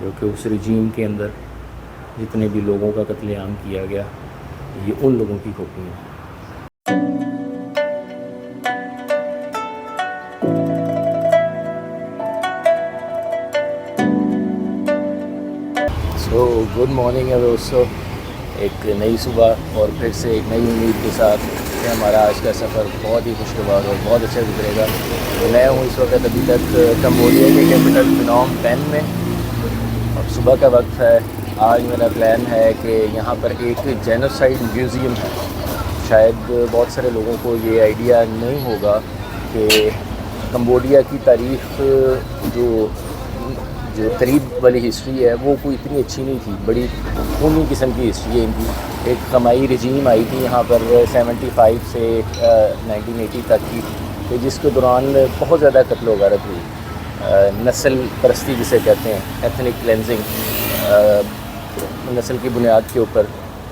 जो कि उस रिजीम के अंदर जितने भी लोगों का कत्लेआम किया गया, ये उन लोगों की कॉपी है। सो गुड मॉर्निंग है दोस्तों, एक नई सुबह और फिर से एक नई उम्मीद के साथ कि हमारा आज का सफ़र बहुत ही खुशगवार और बहुत अच्छा गुजरेगा। मैं हूँ इस वक्त अभी तक कंबोडिया के कैपिटल फिनोम पेन में और सुबह का वक्त है। आज मेरा प्लान है कि यहाँ पर एक जेनोसाइड म्यूज़ियम है। शायद बहुत सारे लोगों को ये आइडिया नहीं होगा कि कंबोडिया की तारीख़ जो करीब वाली हिस्ट्री है वो कोई इतनी अच्छी नहीं थी, बड़ी खूनी किस्म की हिस्ट्री है इनकी। एक खमाई रजीम आई थी यहाँ पर 75 से 1980 तक की, कि जिसके दौरान बहुत ज़्यादा कत्ल वारत हुई। नस्ल परस्ती जिसे कहते हैं, एथनिक क्लेंजिंग, नस्ल की बुनियाद के ऊपर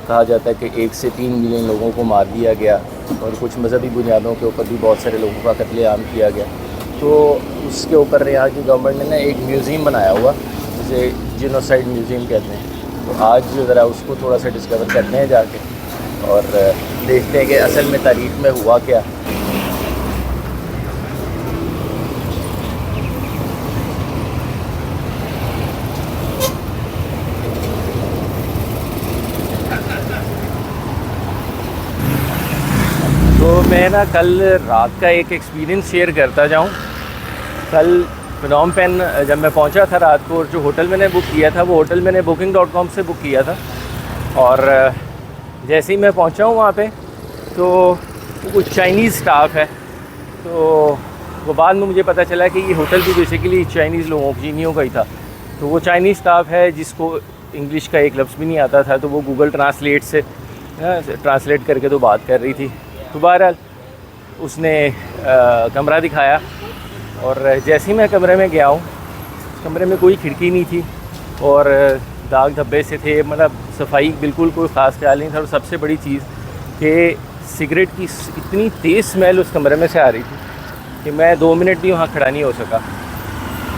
कहा जाता है कि 1 से 3 मिलियन लोगों को मार दिया गया और कुछ मजहबी बुनियादों के ऊपर भी बहुत सारे लोगों का कत्लेआम किया गया। तो उसके ऊपर यहाँ की गवर्नमेंट ने ना एक म्यूज़ियम बनाया हुआ, जिसे जेनोसाइड म्यूज़ियम कहते हैं। तो आज ज़रा उसको थोड़ा सा डिस्कवर करते हैं जाके और देखते हैं कि असल में तारीख़ में हुआ क्या। तो मैं ना कल रात का एक एक्सपीरियंस शेयर करता जाऊँ। कल फिनोम पेन जब मैं पहुंचा था रात को, और जो होटल मैंने बुक किया था वो होटल मैंने booking.com से बुक किया था। और जैसे ही मैं पहुंचा हूँ वहाँ पे तो कुछ चाइनीज़ स्टाफ है, तो वो बाद में मुझे पता चला कि ये होटल भी बेसिकली चाइनीज़ लोगों चीनियों का ही था। तो वो चाइनीज़ स्टाफ है जिसको इंग्लिश का एक लफ्ज़ भी नहीं आता था, तो वो गूगल ट्रांसलेट से ट्रांसलेट करके तो बात कर रही थी। तो बहरहाल उसने कमरा दिखाया और जैसे ही मैं कमरे में गया हूँ, कमरे में कोई खिड़की नहीं थी और दाग धब्बे से थे, मतलब सफाई बिल्कुल कोई ख़ास ख्याल नहीं था। और सबसे बड़ी चीज़ कि सिगरेट की इतनी तेज़ स्मेल उस कमरे में से आ रही थी कि मैं 2 मिनट भी वहाँ खड़ा नहीं हो सका।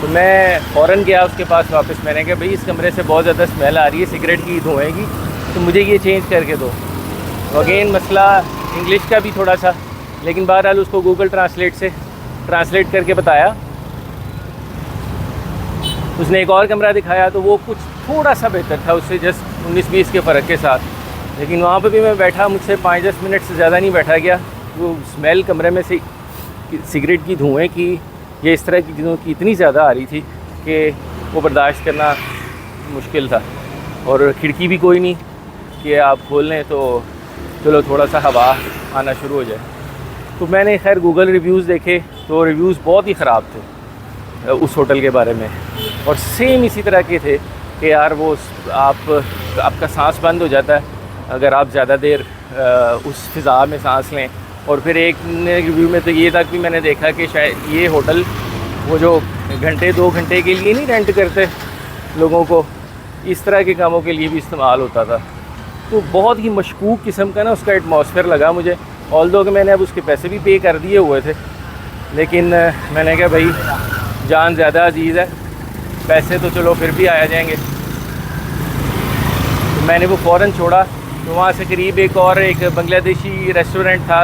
तो मैं फ़ौरन गया उसके पास वापस। मैंने कहा भाई इस कमरे से बहुत ज़्यादा स्मेल आ रही है सिगरेट की, धुएँ की, तो मुझे ये चेंज करके दो। अगेन मसला इंग्लिश का भी थोड़ा सा, लेकिन बहरहाल उसको गूगल ट्रांसलेट से ट्रांसलेट करके बताया। उसने एक और कमरा दिखाया तो वो कुछ थोड़ा सा बेहतर था, उससे जस्ट 19-20 के फ़र्क के साथ। लेकिन वहाँ पे भी मैं बैठा, मुझसे 5-10 मिनट से ज़्यादा नहीं बैठा गया। वो स्मेल कमरे में से सिगरेट की, धुएँ की, या इस तरह की चीज़ों की इतनी ज़्यादा आ रही थी कि वो बर्दाश्त करना मुश्किल था। और खिड़की भी कोई नहीं कि आप खोल लें तो चलो थोड़ा सा हवा आना शुरू हो जाए। तो मैंने खैर गूगल रिव्यूज़ देखे तो रिव्यूज़ बहुत ही ख़राब थे उस होटल के बारे में, और सेम इसी तरह के थे कि यार वो आपका सांस बंद हो जाता है अगर आप ज़्यादा देर उस फ़िज़ा में सांस लें। और फिर एक रिव्यू में तो ये तक भी मैंने देखा कि शायद ये होटल वो जो घंटे 2 घंटे के लिए नहीं रेंट करते लोगों को, इस तरह के कामों के लिए भी इस्तेमाल होता था। तो बहुत ही मशकूक किस्म का ना उसका एटमॉस्फेयर लगा मुझे। ऑल्दो कि मैंने अब उसके पैसे भी पे कर दिए हुए थे, लेकिन मैंने कहा भाई जान ज़्यादा अजीज़ है, पैसे तो चलो फिर भी आया जाएंगे। तो मैंने वो फ़ौरन छोड़ा। तो वहाँ से करीब एक बांग्लादेशी रेस्टोरेंट था,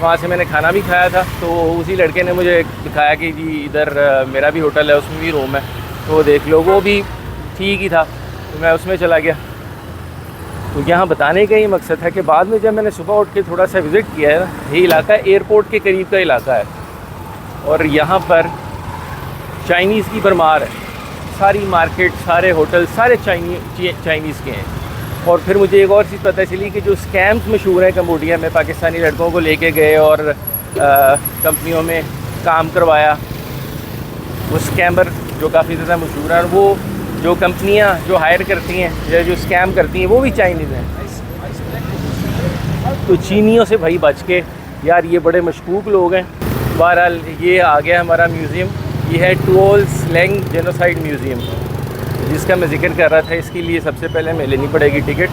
वहाँ से मैंने खाना भी खाया था। तो उसी लड़के ने मुझे दिखाया कि जी इधर मेरा भी होटल है, उसमें भी रूम है, तो देख लो। वो भी ठीक ही था, तो मैं उसमें चला गया। तो यहाँ बताने का ही मकसद है कि बाद में जब मैंने सुबह उठ के थोड़ा सा विज़िट किया है ना, ये इलाका एयरपोर्ट के करीब का इलाका है और यहाँ पर चाइनीज़ की भरमार है। सारी मार्केट, सारे होटल, सारे चाइनीज़ के हैं। और फिर मुझे एक और चीज़ पता चली कि जो स्कैम्स मशहूर हैं कंबोडिया में, पाकिस्तानी लड़कों को लेके गए और कंपनियों में काम करवाया, वो स्कैमर जो काफ़ी ज़्यादा मशहूर है, और वो जो कंपनियां जो हायर करती हैं या जो स्कैम करती हैं वो भी चाइनीज़ हैं। तो चीनियों से भाई बच के, यार ये बड़े मशकूक लोग हैं। बहरहाल ये आ गया हमारा म्यूज़ियम, ये है टुओल स्लैंग जेनोसाइड म्यूज़ियम, जिसका मैं जिक्र कर रहा था। इसके लिए सबसे पहले हमें लेनी पड़ेगी ticket.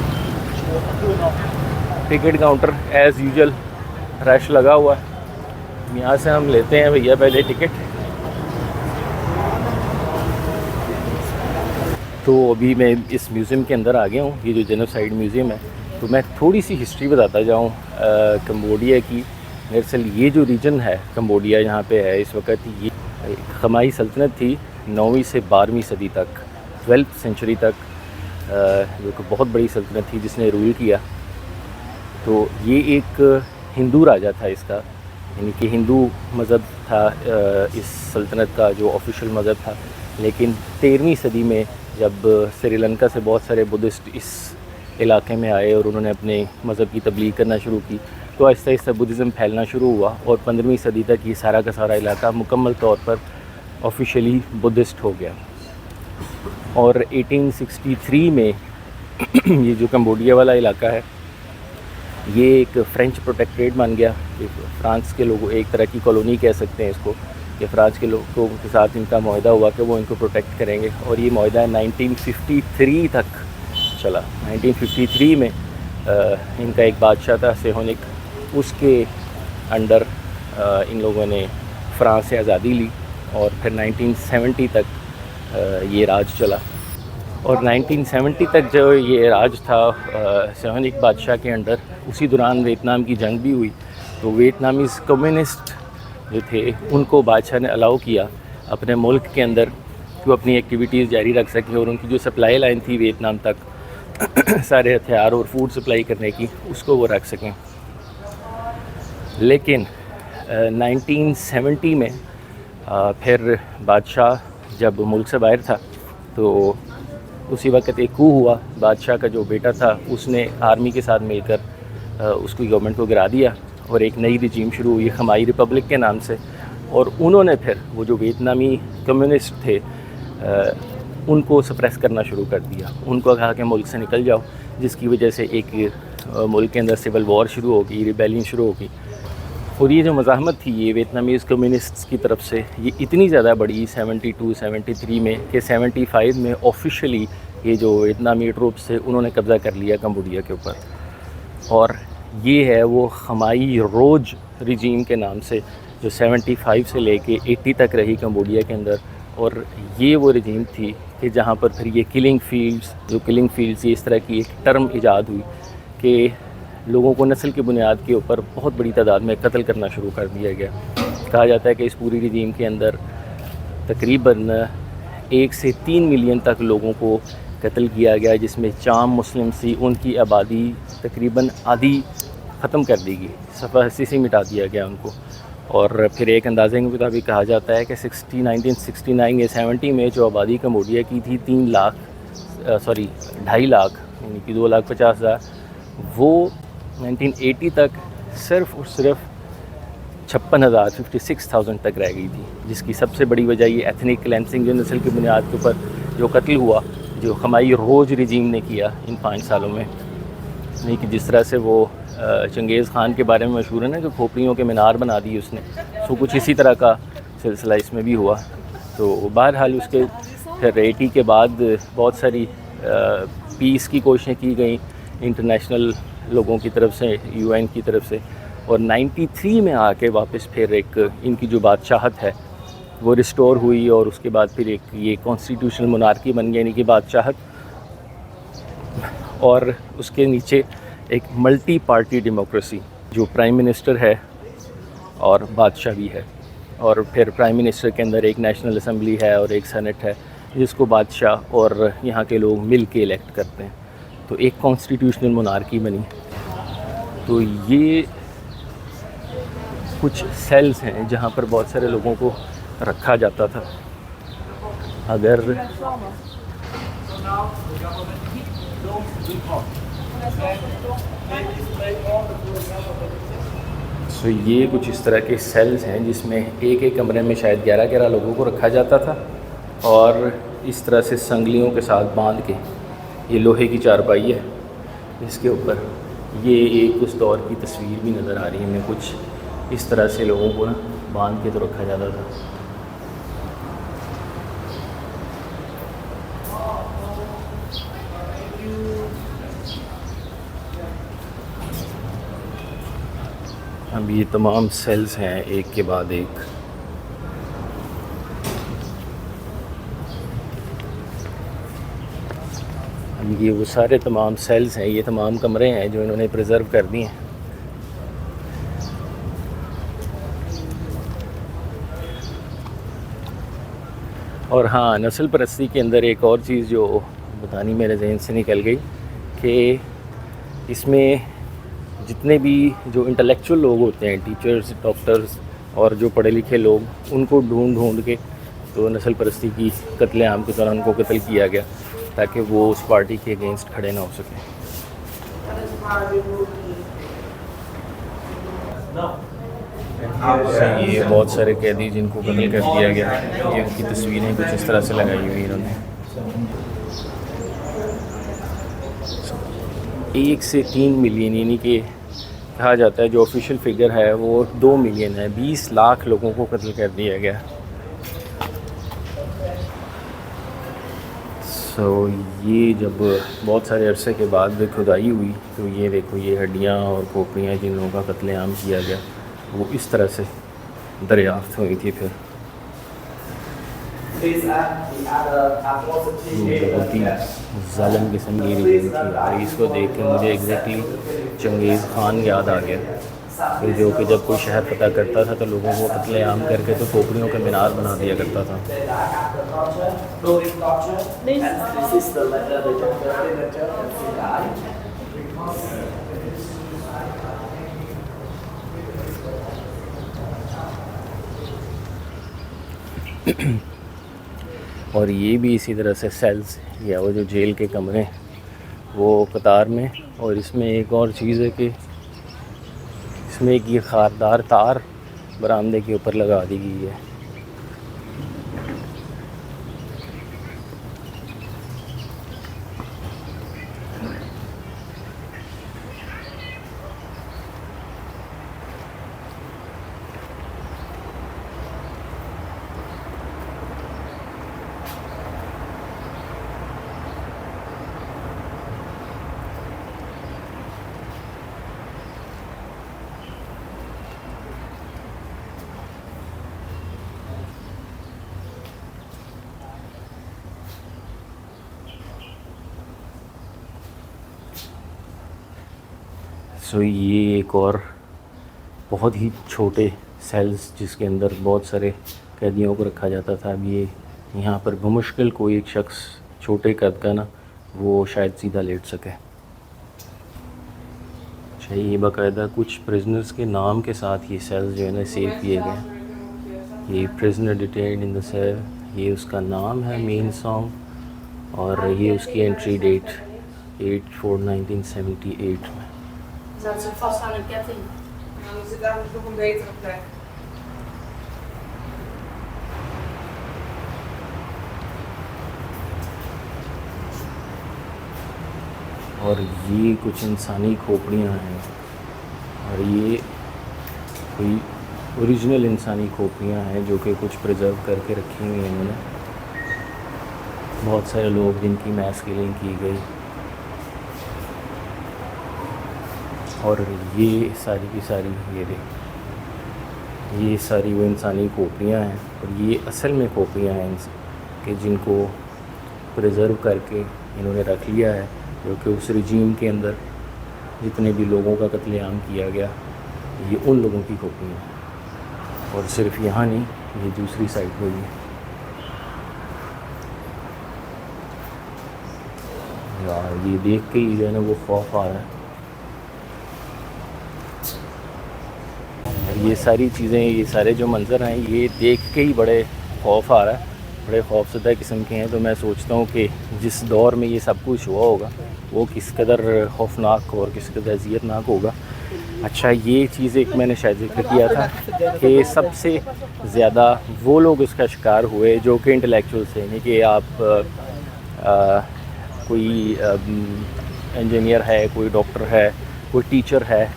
Ticket counter as usual rush लगा हुआ है। यहाँ से हम लेते हैं भैया पहले टिकट। तो अभी मैं इस म्यूज़ियम के अंदर आ गया हूँ, ये जो जेनोसाइड म्यूज़ियम है। तो मैं थोड़ी सी हिस्ट्री बताता जाऊँ कंबोडिया की। दरअसल ये जो रीजन है कंबोडिया यहाँ पे है इस वक्त, ये खमाई सल्तनत थी 9वीं से 12वीं सदी तक, 12th सेंचुरी तक, जो कि बहुत बड़ी सल्तनत थी जिसने रूल किया। तो ये एक हिंदू राजा था इसका, यानी कि हिंदू मज़हब था इस सल्तनत का जो ऑफिशियल मज़हब था। लेकिन 13वीं सदी में जब श्रीलंका से बहुत सारे बुद्धिस्ट इस इलाके में आए और उन्होंने अपने मज़हब की तबलीग करना शुरू की, तो आहिस्ता आहिस्ता बुद्धिज़्म फैलना शुरू हुआ और 15वीं सदी तक ये सारा का सारा इलाका मुकम्मल तौर पर ऑफिशियली बुद्धिस्ट हो गया। और 1863 में ये जो कंबोडिया वाला इलाका है ये एक फ़्रेंच प्रोटेक्ट्रेट बन गया। फ्रांस के लोगों, एक तरह की कॉलोनी कह सकते हैं इसको, कि फ्रांस के लोगों के साथ इनका मुआहदा हुआ कि वो इनको प्रोटेक्ट करेंगे। और ये मुआहदा 1953 तक चला। 1953 में इनका एक बादशाह था सेहोनिक, उसके अंडर इन लोगों ने फ्रांस से आज़ादी ली और फिर 1970 तक ये राज चला। और 1970 तक जो ये राज था सेहोनिक बादशाह के अंडर, उसी दौरान वियतनाम की जंग भी हुई। तो वियतनामीज़ कम्युनिस्ट जो थे उनको बादशाह ने अलाउ किया अपने मुल्क के अंदर कि वो अपनी एक्टिविटीज़ जारी रख सकें और उनकी जो सप्लाई लाइन थी वियतनाम तक सारे हथियार और फूड सप्लाई करने की, उसको वो रख सकें। लेकिन 1970 में फिर बादशाह जब मुल्क से बाहर था तो उसी वक्त एक कू हुआ। बादशाह का जो बेटा था उसने आर्मी के साथ मिलकर उसकी गवर्नमेंट को गिरा दिया और एक नई रजीम शुरू हुई खमाई रिपब्लिक के नाम से। और उन्होंने फिर वो जो वियतनामी कम्युनिस्ट थे उनको सप्रेस करना शुरू कर दिया। उनको कहा कि मुल्क से निकल जाओ, जिसकी वजह से एक मुल्क के अंदर सिविल वॉर शुरू हो गई, रिबेलियन शुरू हो गई। और ये जो मज़ाहमत थी ये वियतनामीज़ कम्युनिस्ट्स की तरफ से ये इतनी ज़्यादा बढ़ी 72-73 में कि 75 में ऑफिशियली ये जो वियतनामी ट्रूप्स थे उन्होंने कब्ज़ा कर लिया कंबोडिया के ऊपर। और ये है वो खमाई रोज रिजीम के नाम से जो 75 से लेके 80 तक रही कंबोडिया के अंदर। और ये वो रिजीम थी कि जहाँ पर फिर ये किलिंग फील्ड्स ये इस तरह की एक टर्म ईजाद हुई कि लोगों को नस्ल की बुनियाद के ऊपर बहुत बड़ी तादाद में कत्ल करना शुरू कर दिया गया। कहा जाता है कि इस पूरी रिजीम के अंदर तकरीबन 1 से 3 मिलियन तक लोगों को कत्ल किया गया, जिसमें चाम मुस्लिम थी उनकी आबादी तकरीबन आधी ख़त्म कर दी गई, सफ़ा हस्ती से मिटा दिया गया उनको। और फिर एक अंदाजे के मुताबिक कहा जाता है कि 1969 या 70 में जो आबादी कंबोडिया की थी 2.5 लाख यानी कि 2,50,000, वो 1980 तक सिर्फ़ और सिर्फ 56,000 तक रह गई थी, जिसकी सबसे बड़ी वजह ये एथनिक क्लेंसिंग जो नस्ल की बुनियाद के ऊपर जो कत्ल हुआ जो खमाई रोज रिजीम ने किया इन 5 सालों में। नहीं कि जिस तरह से वो चंगेज़ ख़ान के बारे में मशहूर है ना कि खोपड़ियों के मीनार बना दिए उसने, तो कुछ इसी तरह का सिलसिला इसमें भी हुआ। तो बहरहाल उसके फिर 80 के बाद बहुत सारी पीस की कोशिशें की गई इंटरनेशनल लोगों की तरफ से, UN की तरफ से। और 93 में आके वापस फिर एक इनकी जो बादशाहत है वो रिस्टोर हुई और उसके बाद फिर एक ये कॉन्स्टिट्यूशनल मोनार्की बन गया, यानी कि बादशाहत, और उसके नीचे एक मल्टी पार्टी डेमोक्रेसी जो प्राइम मिनिस्टर है और बादशाह भी है। और फिर प्राइम मिनिस्टर के अंदर एक नेशनल असम्बली है और एक सेनेट है जिसको बादशाह और यहाँ के लोग मिल के इलेक्ट करते हैं। तो एक कॉन्स्टिट्यूशनल मोनार्की बनी। तो ये कुछ सेल्स हैं जहाँ पर बहुत सारे लोगों को रखा जाता था। अगर तो ये कुछ इस तरह के सेल्स हैं जिसमें एक एक कमरे में शायद 11-11 लोगों को रखा जाता था और इस तरह से संगलियों के साथ बांध के, ये लोहे की चारपाई है इसके ऊपर, ये एक उस दौर की तस्वीर भी नज़र आ रही है। मैं कुछ इस तरह से लोगों को ना बांध के तो रखा जाता था। अब ये तमाम सेल्स हैं एक के बाद एक। ये वो सारे तमाम सेल्स हैं, ये तमाम कमरे हैं जो इन्होंने प्रिजर्व कर दिए हैं। और हाँ, नस्ल परस्ती के अंदर एक और चीज़ जो बतानी मेरे जहन से निकल गई कि इसमें जितने भी जो इंटेलेक्चुअल लोग होते हैं, टीचर्स, डॉक्टर्स और जो पढ़े लिखे लोग, उनको ढूंढ के तो नस्ल परस्ती की कत्लेआम के दौरान उनको कत्ल किया गया ताकि वो उस पार्टी के अगेंस्ट खड़े ना हो सकें। ये बहुत सारे कैदी जिनको कत्ल कर दिया गया, ये उनकी तस्वीरें कुछ इस तरह से लगाई हुई इन्होंने। 1 से 3 मिलियन, यानी कि कहा जाता है जो ऑफिशियल फिगर है वो 2 मिलियन है, 20 लाख लोगों को कत्ल कर दिया गया। ये जब बहुत सारे अरसे के बाद भी खुदाई हुई तो ये देखो, ये हड्डियाँ और खोपड़ियाँ जिन लोगों का कत्लेआम किया गया वो इस तरह से दरियाफ्त हुई थी। फिर बहुत ही ज़ालिम किस्म की रिजीम थी और इसको देख के मुझे एग्जैक्टली चंगेज़ ख़ान याद आ गया, फिर जो कि जब कोई शहर फतह करता था तो लोगों को कत्लेआम करके तो खोपड़ियों का मीनार बना दिया करता था। और ये भी इसी तरह से सेल्स या वो जो जेल के कमरे हैं वो कतार में। और इसमें एक और चीज़ है कि इसमें एक ये खारदार तार बरामदे के ऊपर लगा दी गई है। ये एक और बहुत ही छोटे सेल्स जिसके अंदर बहुत सारे कैदियों को रखा जाता था। अब ये यहाँ पर बमुश्किल कोई एक शख्स छोटे कद का ना वो शायद सीधा लेट सके। अच्छा, ये बाकायदा कुछ प्रिजनर्स के नाम के साथ ये सेल्स जो है ना सेव किए गए। ये prisoner detained in the cell, ये उसका नाम है मेन सॉन्ग और ये उसकी एंट्री डेट 8/4/1978 में। Zaten ze vast aan een ketting. Nou, dan zit daar nog een betere plek. और ये कुछ इंसानी खोपड़ियाँ हैं और ये कोई ओरिजिनल इंसानी खोपड़ियाँ हैं जो कि कुछ प्रिजर्व करके रखी हुई हैं इन्होंने। बहुत सारे लोग जिनकी मैस किलिंग की गई और ये सारी की सारी ये सारी वो इंसानी खोपड़ियाँ हैं। और ये असल में खोपड़ियाँ हैं कि जिनको प्रिजर्व करके इन्होंने रख लिया है, जो कि उस रिजीम के अंदर जितने भी लोगों का कत्लेआम किया गया ये उन लोगों की खोपड़ियाँ हैं। और सिर्फ यहाँ नहीं, ये दूसरी साइड पर भी। यार ये देख के ही जो है ना वो खौफ आ रहा है। ये सारी चीज़ें, ये सारे जो मंज़र हैं ये देख के ही बड़े खौफ आ रहा है, बड़े खौफज़दा किस्म के हैं। तो मैं सोचता हूँ कि जिस दौर में ये सब कुछ हुआ होगा वो किस कदर खौफनाक और किस कदर अज़ियतनाक होगा। अच्छा, ये चीज़ एक मैंने शायद जिक्र किया था कि सबसे ज़्यादा वो लोग इसका शिकार हुए जो कि इंटेलेक्चुअल्स हैं, यानी कि आप कोई इंजीनियर है, कोई डॉक्टर है, कोई टीचर है,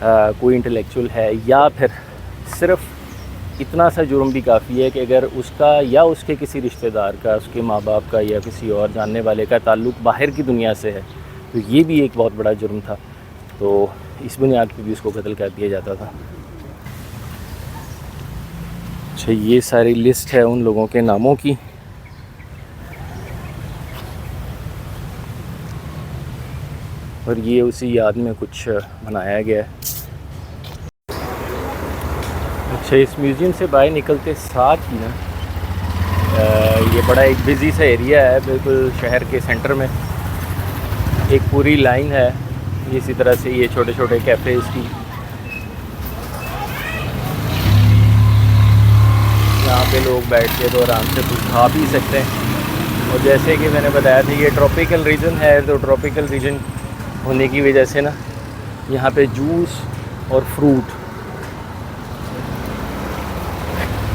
कोई इंटेलेक्चुअल है, या फिर सिर्फ इतना सा जुर्म भी काफ़ी है कि अगर उसका या उसके किसी रिश्तेदार का, उसके माँ बाप का या किसी और जानने वाले का ताल्लुक़ बाहर की दुनिया से है तो ये भी एक बहुत बड़ा जुर्म था। तो इस बुनियाद पर भी उसको कत्ल कर दिया जाता था। अच्छा, ये सारी लिस्ट है उन लोगों के नामों की और ये उसी याद में कुछ बनाया गया है। अच्छा, इस म्यूज़ियम से बाहर निकलते साथ ही ना ये बड़ा एक बिज़ी सा एरिया है, बिल्कुल शहर के सेंटर में एक पूरी लाइन है इसी तरह से ये छोटे छोटे कैफ़ेज़ की। यहाँ पे लोग बैठ के तो आराम से कुछ खा पी सकते हैं। और जैसे कि मैंने बताया था ये ट्रॉपिकल रीजन है, तो ट्रॉपिकल रीजन होने की वजह से ना यहाँ पे जूस और फ्रूट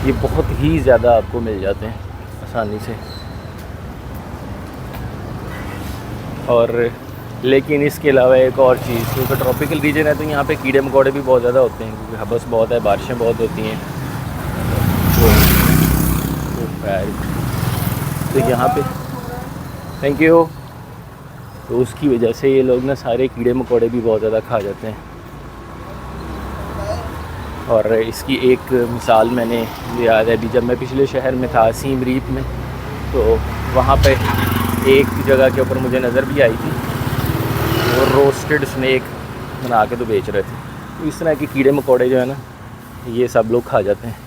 ये बहुत ही ज़्यादा आपको मिल जाते हैं आसानी से। और लेकिन इसके अलावा एक और चीज़, क्योंकि ट्रॉपिकल रीजन है तो यहाँ पे कीड़े मकोड़े भी बहुत ज़्यादा होते हैं, क्योंकि हबस बहुत है, बारिशें बहुत होती हैं। तो यहाँ पे थैंक यू, तो उसकी वजह से ये लोग ना सारे कीड़े मकोड़े भी बहुत ज़्यादा खा जाते हैं। और इसकी एक मिसाल मैंने याद है अभी जब मैं पिछले शहर में था सीम रीप में, तो वहाँ पे एक जगह के ऊपर मुझे नज़र भी आई थी और रोस्टेड स्नैक बना के तो बेच रहे थे। तो इस तरह के कीड़े मकोड़े जो है ना ये सब लोग खा जाते हैं।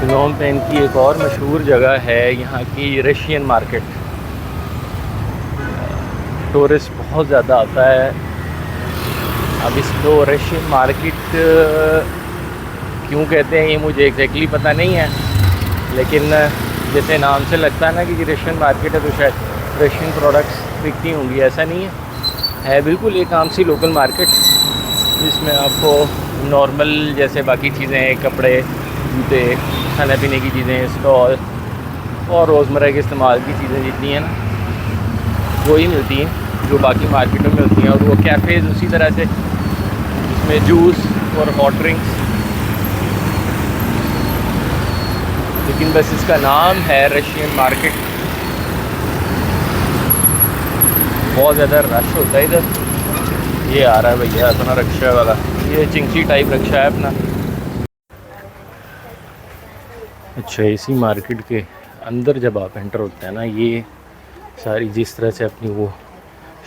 फिनोम पेन की एक और मशहूर जगह है यहाँ की रशियन मार्केट। टूरिस्ट बहुत ज़्यादा आता है। अब इसको रशियन मार्केट क्यों कहते हैं ये मुझे एग्जैक्टली पता नहीं है, लेकिन जैसे नाम से लगता है ना कि रशियन मार्केट है तो शायद रशियन प्रोडक्ट्स बिकती होंगी, ऐसा नहीं है बिल्कुल एक आम सी लोकल मार्केट जिसमें आपको नॉर्मल जैसे बाकी चीज़ें, कपड़े, जूते, खाने पीने की चीज़ें, स्टॉल और रोज़मर्रा के इस्तेमाल की चीज़ें जितनी हैं ना वही मिलती हैं जो बाकी मार्केटों में होती हैं। और वो कैफ़ेज़ उसी तरह से जिसमें जूस और हॉट ड्रिंक्स, लेकिन बस इसका नाम है रशियन मार्केट। बहुत ज़्यादा रश होता है इधर। ये आ रहा है भैया अपना रिक्शा वाला, ये चिंची टाइप रिक्शा है अपना। अच्छा, इसी मार्केट के अंदर जब आप एंटर होते हैं ना, ये सारी जिस तरह से अपनी वो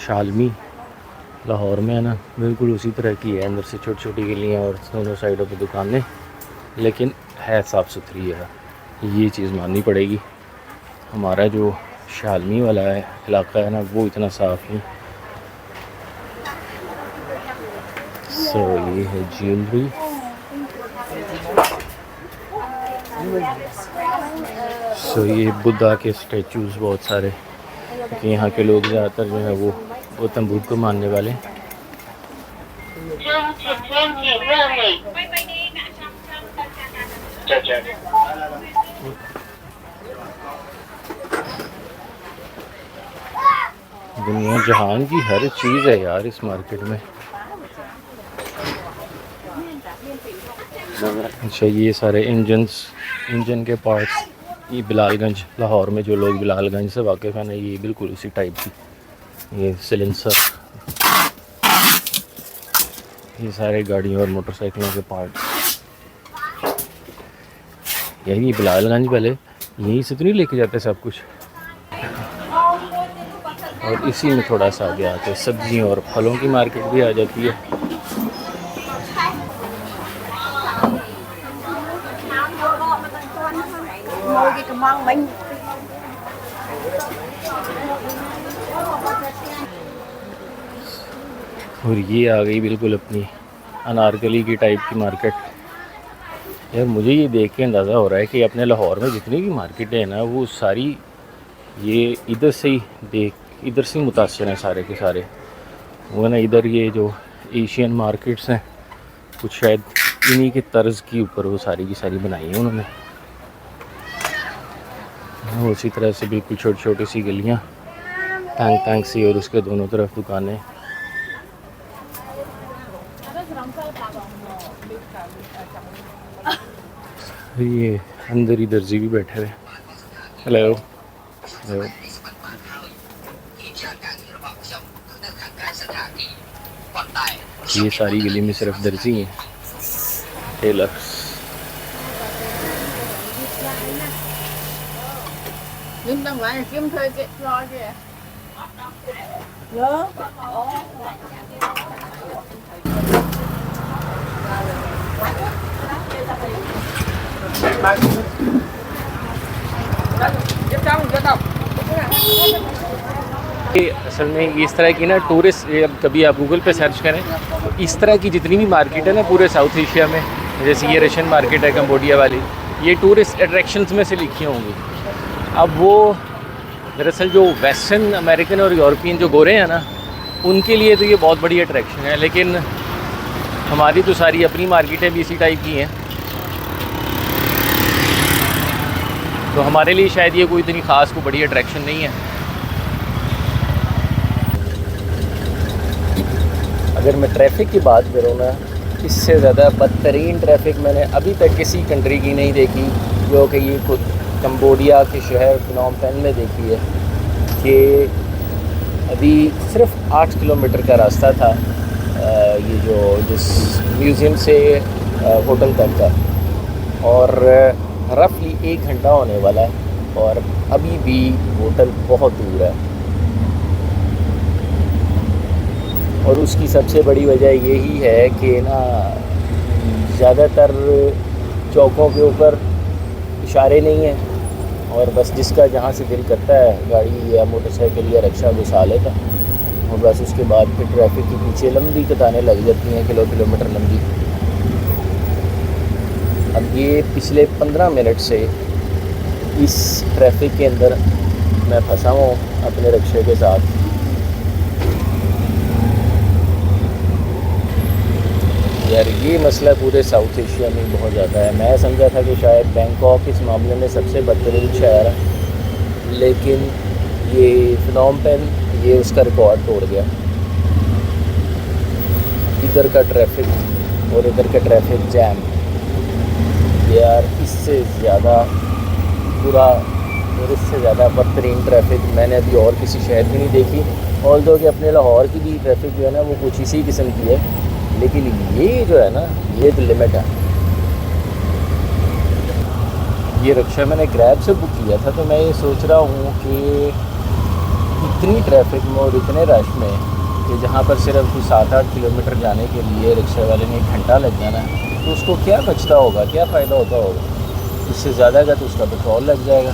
शालमी लाहौर में है ना बिल्कुल उसी तरह की है। अंदर से छोटी छोटी गलियाँ और दोनों साइडों पे दुकानें, लेकिन है साफ़ सुथरी है। ये चीज़ माननी पड़ेगी। हमारा जो शालमी वाला है इलाका है ना वो इतना साफ़ नहीं। सो ये है ज्वेलरी। सो ये बुद्धा के स्टैचूज़ बहुत सारे, क्योंकि यहाँ के लोग ज़्यादातर जो है वो गौतम बुद्ध को मानने वाले। दुनिया जहान की हर चीज़ है यार इस मार्केट में। अच्छा, ये सारे इंजन के पार्ट्स, ये बिलालगंज लाहौर में जो लोग बिलालगंज से वाकिफ़ हैं ना, ये बिल्कुल उसी टाइप की ये सिलेंसर, ये सारे गाड़ियों और मोटरसाइकिलों के पार्ट्स। यही बिलालगंज वाले यहीं से तो नहीं लेके जाते सब कुछ। और इसी में थोड़ा सा आगे आके सब्जियों और फलों की मार्केट भी आ जाती है। और ये आ गई बिल्कुल अपनी अनारकली की टाइप की मार्केट। यार मुझे ये देख के अंदाज़ा हो रहा है कि अपने लाहौर में जितनी भी मार्केटें हैं ना वो सारी ये इधर से ही मुतासिर हैं सारे के सारे। वो ना इधर ये जो एशियन मार्केट्स हैं कुछ शायद इन्हीं के तर्ज के ऊपर वो सारी की सारी बनाई है उन्होंने। उसी तरह से बिल्कुल छोटी छोटी सी गलियाँ तंग सी और उसके दोनों तरफ दुकानें। ये अंदर ही दर्जी भी बैठे हुए। Hello hello. ये सारी गली में सिर्फ दर्जी हैं, tailors. Nhưng đâu phải là kiếm thuê cái lo kìa. ये असल में इस तरह की ना टूरिस्ट, कभी आप गूगल पे सर्च करें तो इस तरह की जितनी भी मार्केट है ना पूरे साउथ एशिया में, जैसे ये रशियन मार्केट है कंबोडिया वाली, ये टूरिस्ट अट्रैक्शंस में से लिखी होंगी। अब वो दरअसल जो वेस्टर्न अमेरिकन और यूरोपियन जो गोरे हैं ना, उनके लिए तो ये बहुत बड़ी अट्रैक्शन है, लेकिन हमारी तो सारी अपनी मार्केटें भी इसी टाइप की हैं, तो हमारे लिए शायद ये कोई इतनी ख़ास कोई बड़ी अट्रैक्शन नहीं है। अगर मैं ट्रैफिक की बात करूँ ना, इससे ज़्यादा बदतरीन ट्रैफिक मैंने अभी तक किसी कंट्री की नहीं देखी, जो कि ये खुद कंबोडिया के शहर फिनोम पेन में देखी है। कि अभी सिर्फ 8 किलोमीटर का रास्ता था ये जो जिस म्यूज़ियम से होटल तक का, और रफली 1 घंटा होने वाला है और अभी भी होटल बहुत दूर है। और उसकी सबसे बड़ी वजह यही है कि ना ज़्यादातर चौकों के ऊपर इशारे नहीं हैं, और बस जिसका जहाँ से दिल करता है गाड़ी या मोटरसाइकिल या रिक्शा घुसा लेता, और बस उसके बाद फिर ट्रैफिक के पीछे लंबी कतारें लग जाती हैं, किलोमीटर लंबी। अब ये पिछले 15 मिनट से इस ट्रैफिक के अंदर मैं फंसा हूँ अपने रिक्शे के साथ। यार ये मसला पूरे साउथ एशिया में बहुत ज़्यादा है। मैं समझा था कि शायद बैंकॉक इस मामले में सबसे बदतरीन शहर है, लेकिन ये फिनोम पेन ये उसका रिकॉर्ड तोड़ गया। इधर का ट्रैफिक और इधर का ट्रैफिक जैम, यार इससे ज़्यादा बुरा और इससे ज़्यादा बदतरीन ट्रैफिक मैंने अभी और किसी शहर में नहीं देखी। ऑल्दो कि अपने लाहौर की भी ट्रैफिक जो है ना वो कुछ इसी किस्म की है, लेकिन ये जो है ना ये तो लिमिट है। ये रिक्शा मैंने ग्रैब से बुक किया था, तो मैं ये सोच रहा हूँ कि इतनी ट्रैफिक में और इतने रश में कि जहाँ पर सिर्फ 7-8 किलोमीटर जाने के लिए रिक्शा वाले ने 1 घंटा लग जाना है, तो उसको क्या बचता होगा, क्या फ़ायदा होता होगा। इससे ज़्यादा का तो उसका पेट्रोल लग जाएगा।